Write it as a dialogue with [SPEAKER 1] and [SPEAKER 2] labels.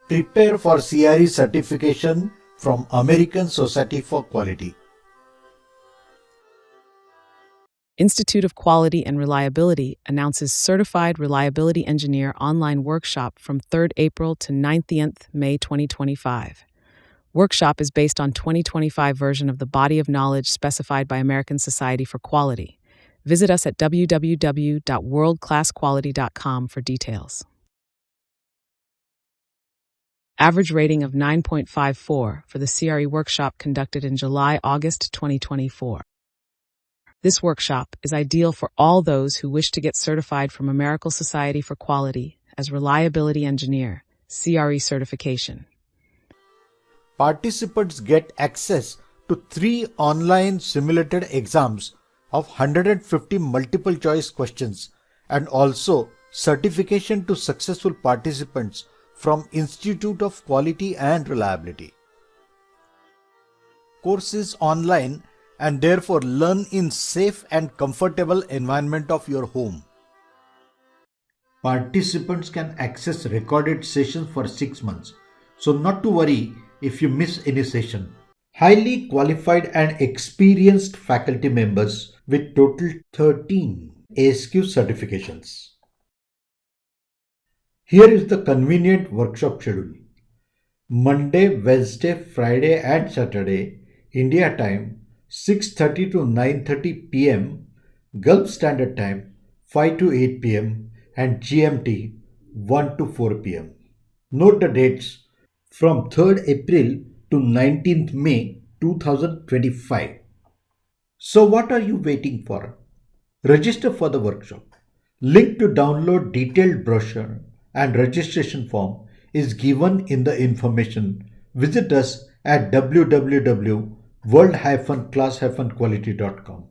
[SPEAKER 1] Prepare for CRE certification from American Society for Quality.
[SPEAKER 2] Institute of Quality and Reliability announces Certified Reliability Engineer online workshop from 3rd April to 9th May 2025. Workshop is based on 2025 version of the body of knowledge specified by American Society for Quality. Visit us at www.worldclassquality.com for details. Average rating of 9.54 for the CRE workshop conducted in July-August 2024. This workshop is ideal for all those who wish to get certified from American Society for Quality as Reliability Engineer, CRE certification.
[SPEAKER 1] Participants get access to 3 online simulated exams of 150 multiple choice questions and also certification to successful participants from Institute of Quality and Reliability. Course is online and therefore learn in safe and comfortable environment of your home. Participants can access recorded sessions for 6 months, so not to worry if you miss any session. Highly qualified and experienced faculty members with total 13 ASQ certifications. Here is the convenient workshop schedule. Monday, Wednesday, Friday and Saturday, India time 6:30 to 9:30 p.m., Gulf Standard Time 5 to 8 p.m. and GMT 1 to 4 p.m. Note the dates from 3rd April to 19th May 2025. So what are you waiting for? Register for the workshop. Link to download detailed brochure and registration form is given in the information. Visit us at www.world-class-quality.com.